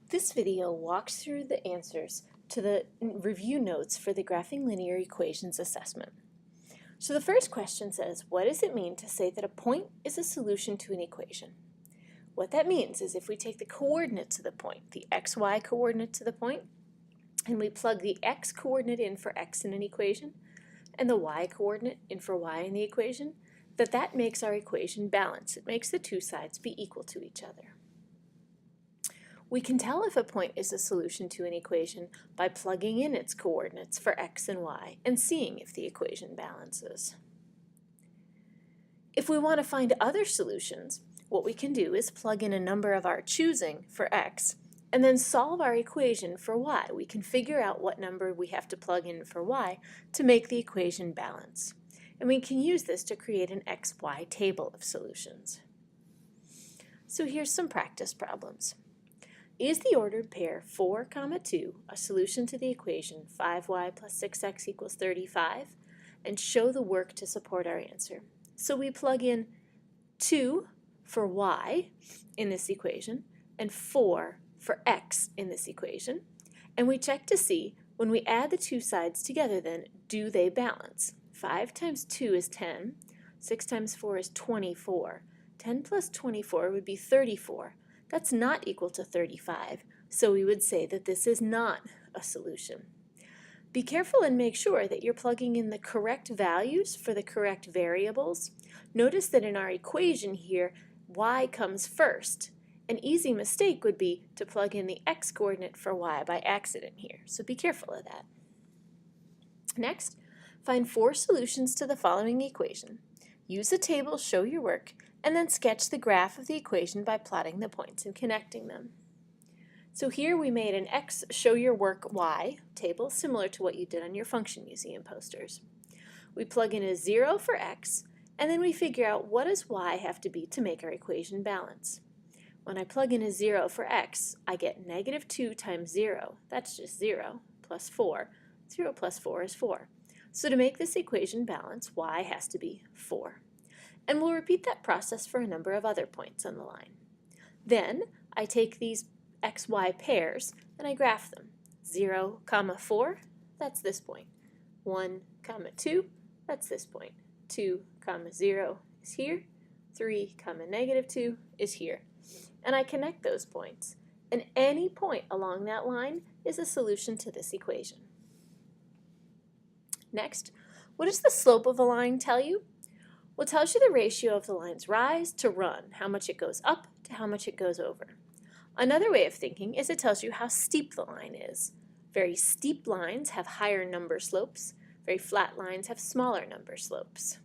This video walks through the answers to the review notes for the Graphing Linear Equations assessment. So the first question says, what does it mean to say that a point is a solution to an equation? What that means is if we take the coordinates of the point, the xy coordinate to the point, and we plug the x coordinate in for x in an equation, and the y coordinate in for y in the equation, that makes our equation balance. It makes the two sides be equal to each other. We can tell if a point is a solution to an equation by plugging in its coordinates for x and y and seeing if the equation balances. If we want to find other solutions, what we can do is plug in a number of our choosing for x and then solve our equation for y. We can figure out what number we have to plug in for y to make the equation balance. And we can use this to create an xy table of solutions. So here's some practice problems. Is the ordered pair 4, 2 a solution to the equation 5y plus 6x equals 35? And show the work to support our answer. So we plug in 2 for y in this equation and 4 for x in this equation. And we check to see, when we add the two sides together then, do they balance? 5 times 2 is 10, 6 times 4 is 24. 10 plus 24 would be 34. That's not equal to 35, so we would say that this is not a solution. Be careful and make sure that you're plugging in the correct values for the correct variables. Notice that in our equation here, y comes first. An easy mistake would be to plug in the x coordinate for y by accident here, so be careful of that. Next, find 4 solutions to the following equation. Use the table, show your work, and then sketch the graph of the equation by plotting the points and connecting them. So here we made an x show your work y table similar to what you did on your Function Museum posters. We plug in a 0 for x, and then we figure out what does y have to be to make our equation balance. When I plug in a 0 for x, I get negative 2 times 0, that's just 0, plus 4. 0 plus 4 is 4. So to make this equation balance, y has to be 4. And we'll repeat that process for a number of other points on the line. Then I take these xy pairs and I graph them. 0, 4, that's this point. 1, 2, that's this point. 2, 0 is here. 3, negative 2 is here. And I connect those points. And any point along that line is a solution to this equation. Next, what does the slope of a line tell you? Well, it tells you the ratio of the line's rise to run, how much it goes up to how much it goes over. Another way of thinking is it tells you how steep the line is. Very steep lines have higher number slopes. Very flat lines have smaller number slopes.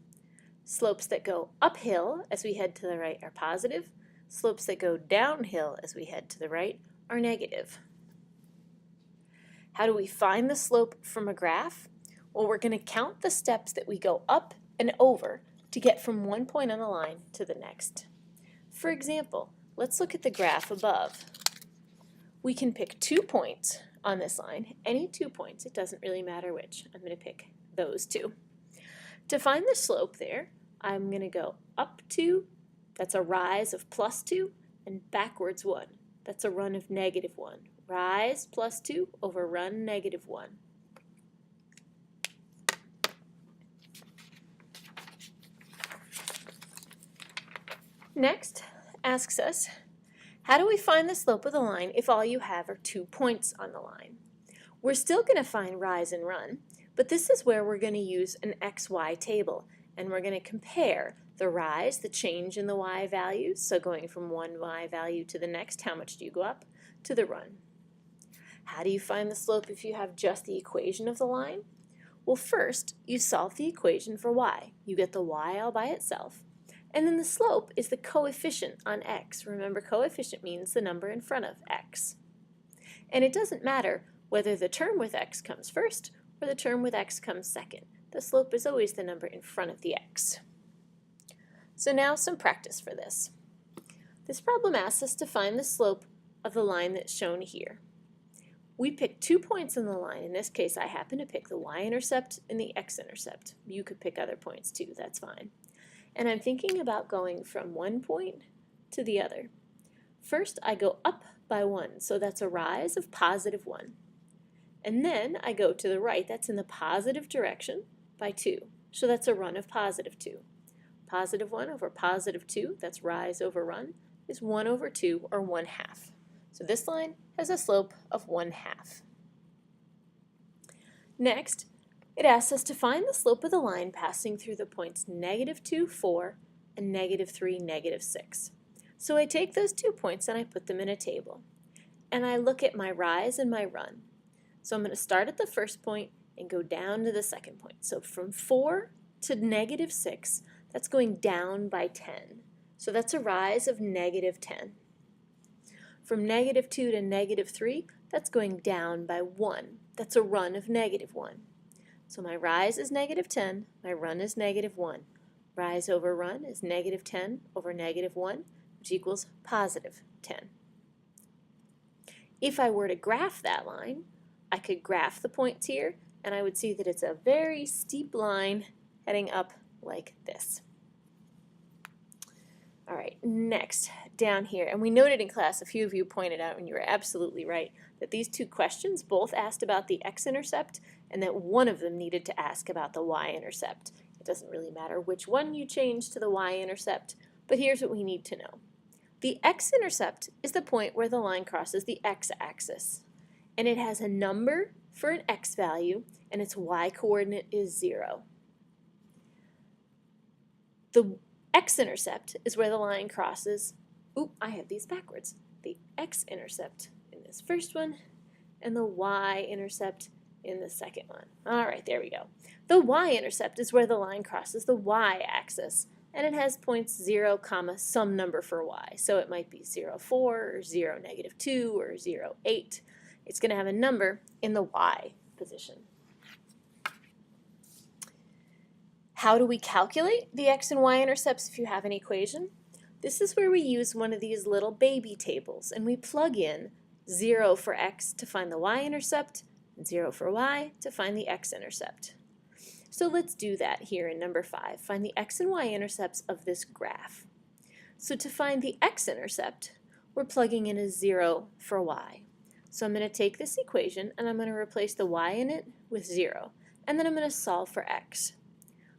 Slopes that go uphill as we head to the right are positive. Slopes that go downhill as we head to the right are negative. How do we find the slope from a graph? Well, we're going to count the steps that we go up and over to get from one point on the line to the next. For example, let's look at the graph above. We can pick 2 points on this line, any 2 points, it doesn't really matter which. I'm going to pick those 2. To find the slope there, I'm going to go up 2, that's a rise of plus 2, and backwards 1, that's a run of negative 1. Rise plus 2 over run negative 1. Next, asks us, how do we find the slope of the line if all you have are 2 points on the line? We're still going to find rise and run, but this is where we're going to use an xy table, and we're going to compare the rise, the change in the y values, so going from one y value to the next, how much do you go up, to the run. How do you find the slope if you have just the equation of the line? Well, first, you solve the equation for y. You get the y all by itself. And then the slope is the coefficient on x. Remember, coefficient means the number in front of x. And it doesn't matter whether the term with x comes first or the term with x comes second. The slope is always the number in front of the x. So now some practice for this. This problem asks us to find the slope of the line that's shown here. We pick 2 points on the line. In this case, I happen to pick the y-intercept and the x-intercept. You could pick other points too, that's fine. And I'm thinking about going from one point to the other. First, I go up by 1, so that's a rise of positive 1. And then I go to the right, that's in the positive direction, by 2. So that's a run of positive 2. Positive 1 over positive 2, that's rise over run, is 1 over 2, or 1/2. So this line has a slope of 1/2. Next, it asks us to find the slope of the line passing through the points -2, 4, and -3, -6. So I take those 2 points and I put them in a table. And I look at my rise and my run. So I'm going to start at the first point and go down to the second point. So from 4 to -6, that's going down by 10. So that's a rise of -10. From -2 to -3, that's going down by 1. That's a run of -1. So my rise is -10, my run is -1. Rise over run is -10 over -1, which equals positive 10. If I were to graph that line, I could graph the points here, and I would see that it's a very steep line heading up like this. All right, next, down here, and we noted in class, a few of you pointed out, and you were absolutely right, that these two questions both asked about the x-intercept, and that one of them needed to ask about the y-intercept. It doesn't really matter which one you change to the y-intercept, but here's what we need to know. The x-intercept is the point where the line crosses the x-axis, and it has a number for an x value, and its y-coordinate is 0. The x-intercept is where the line crosses, I have these backwards, the x-intercept in this first one, and the y-intercept in the second one. All right, there we go. The y-intercept is where the line crosses the y-axis, and it has points 0, some number for y. So it might be 0, 4, or 0, -2, or 0, 8. It's going to have a number in the y position. How do we calculate the x and y intercepts if you have an equation? This is where we use one of these little baby tables, and we plug in 0 for x to find the y-intercept, and 0 for y to find the x-intercept. So let's do that here in number 5. Find the x and y-intercepts of this graph. So to find the x-intercept, we're plugging in a 0 for y. So I'm going to take this equation and I'm going to replace the y in it with 0. And then I'm going to solve for x.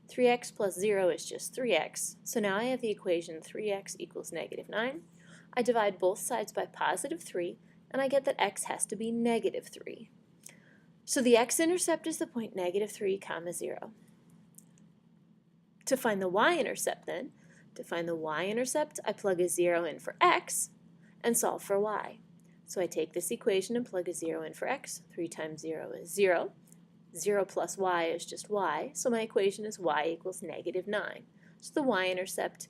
3x plus 0 is just 3x. So now I have the equation 3x equals -9. I divide both sides by +3, and I get that x has to be -3. So the x-intercept is the point -3, 0. To find the y-intercept then, I plug a 0 in for x and solve for y. So I take this equation and plug a 0 in for x. 3 times 0 is 0. 0 plus y is just y, so my equation is y equals -9. So the y-intercept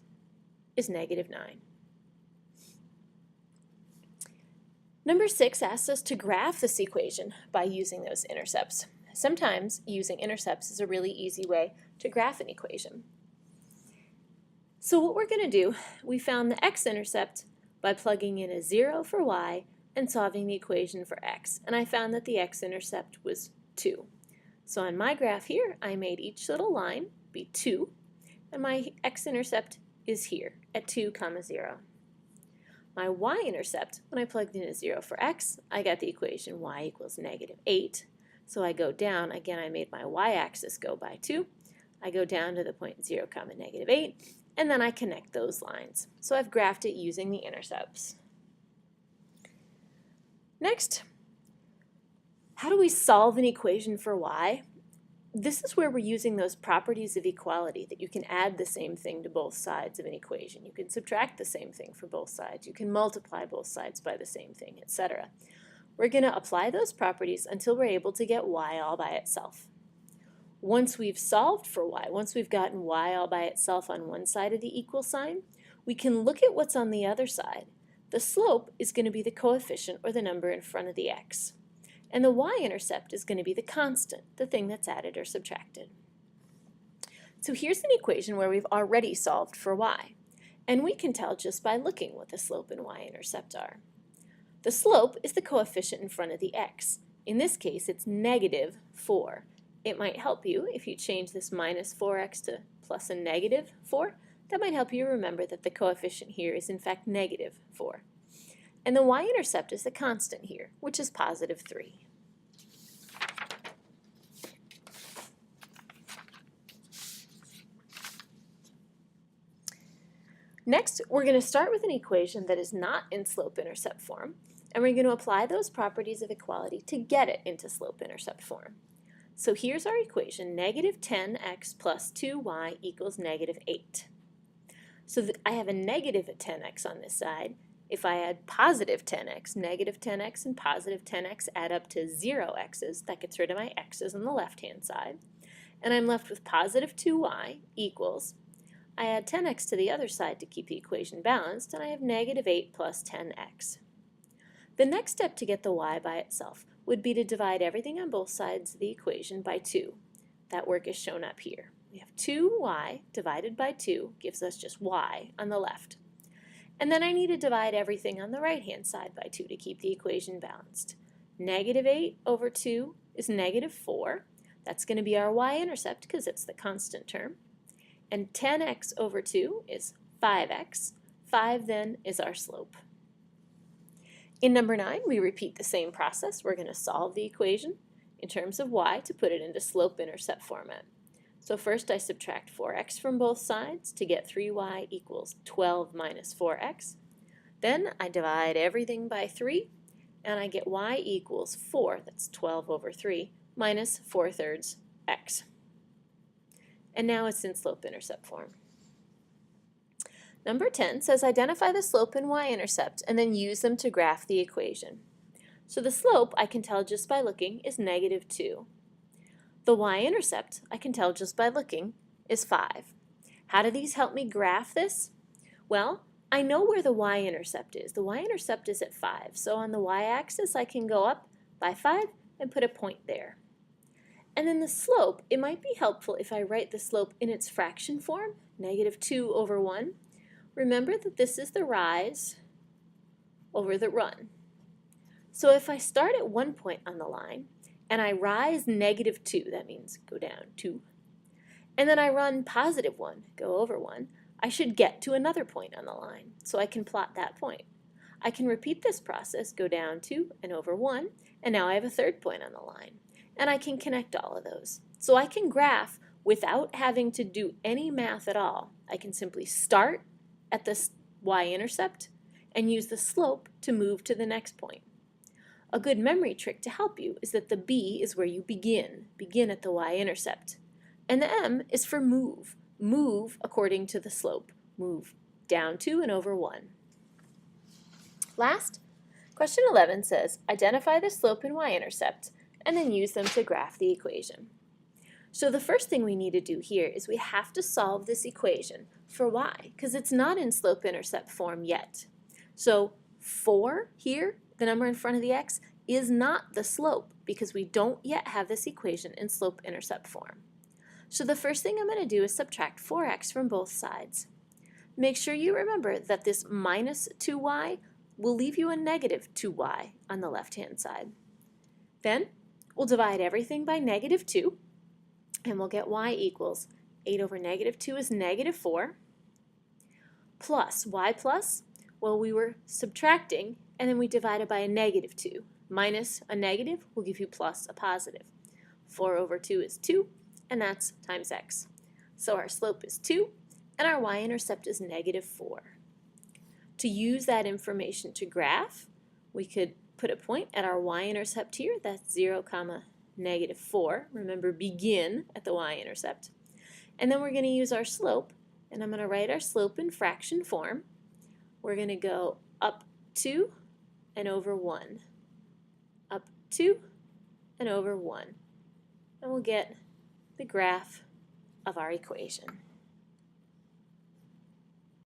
is -9. Number 6 asks us to graph this equation by using those intercepts. Sometimes using intercepts is a really easy way to graph an equation. So what we're going to do, we found the x-intercept by plugging in a 0 for y and solving the equation for x. And I found that the x-intercept was 2. So on my graph here, I made each little line be 2, and my x-intercept is here at 2, 0. My y-intercept, when I plugged in a 0 for x, I got the equation y equals -8. So I go down, again I made my y-axis go by 2. I go down to the point 0, -8, and then I connect those lines. So I've graphed it using the intercepts. Next, how do we solve an equation for y? This is where we're using those properties of equality, that you can add the same thing to both sides of an equation. You can subtract the same thing for both sides. You can multiply both sides by the same thing, etc. We're going to apply those properties until we're able to get y all by itself. Once we've solved for y, once we've gotten y all by itself on one side of the equal sign, we can look at what's on the other side. The slope is going to be the coefficient or the number in front of the x. And the y-intercept is going to be the constant, the thing that's added or subtracted. So here's an equation where we've already solved for y. And we can tell just by looking what the slope and y-intercept are. The slope is the coefficient in front of the x. In this case, it's -4. It might help you if you change this -4x to plus a -4. That might help you remember that the coefficient here is in fact -4. And the y-intercept is the constant here, which is positive 3. Next, we're going to start with an equation that is not in slope-intercept form, and we're going to apply those properties of equality to get it into slope-intercept form. So here's our equation, negative 10x plus 2y equals negative 8. So I have a negative 10x on this side. If I add positive 10x, negative 10x and positive 10x add up to 0 x's. That gets rid of my x's on the left-hand side. And I'm left with positive 2y equals, I add 10x to the other side to keep the equation balanced, and I have negative 8 plus 10x. The next step to get the y by itself would be to divide everything on both sides of the equation by 2. That work is shown up here. We have 2y divided by 2 gives us just y on the left. And then I need to divide everything on the right-hand side by 2 to keep the equation balanced. Negative 8 over 2 is negative 4. That's going to be our y-intercept because it's the constant term. And 10x over 2 is 5x. 5 then is our slope. In number 9, we repeat the same process. We're going to solve the equation in terms of y to put it into slope-intercept format. So first I subtract 4x from both sides to get 3y equals 12 minus 4x. Then I divide everything by 3, and I get y equals 4, that's 12 over 3, minus 4/3 x. And now it's in slope-intercept form. Number 10 says identify the slope and y-intercept and then use them to graph the equation. So the slope I can tell just by looking is negative 2. The y-intercept I can tell just by looking is 5. How do these help me graph this? Well, I know where the y-intercept is. The y-intercept is at 5. So on the y-axis I can go up by 5 and put a point there. And then the slope, it might be helpful if I write the slope in its fraction form, negative 2 over 1. Remember that this is the rise over the run. So if I start at one point on the line, and I rise negative 2, that means go down 2, and then I run positive 1, go over 1, I should get to another point on the line, so I can plot that point. I can repeat this process, go down 2 and over 1, and now I have a third point on the line. And I can connect all of those. So I can graph without having to do any math at all. I can simply start at the y-intercept and use the slope to move to the next point. A good memory trick to help you is that the B is where you begin at the y-intercept. And the M is for move. Move according to the slope. Move down 2 and over 1. Last, question 11 says, identify the slope and y-intercept and then use them to graph the equation. So the first thing we need to do here is we have to solve this equation for y, because it's not in slope-intercept form yet. So 4 here, the number in front of the x, is not the slope because we don't yet have this equation in slope-intercept form. So the first thing I'm going to do is subtract 4x from both sides. Make sure you remember that this minus 2y will leave you a negative 2y on the left-hand side. Then we'll divide everything by negative 2, and we'll get y equals 8 over negative 2 is negative 4, plus y plus, well, we were subtracting, and then we divided by a negative 2. Minus a negative will give you plus a positive. 4 over 2 is 2, and that's times x. So our slope is 2, and our y-intercept is negative 4. To use that information to graph, we could put a point at our y-intercept here, that's 0, negative 4. Remember, begin at the y-intercept. And then we're going to use our slope, and I'm going to write our slope in fraction form. We're going to go up 2 and over 1. Up 2 and over 1. And we'll get the graph of our equation.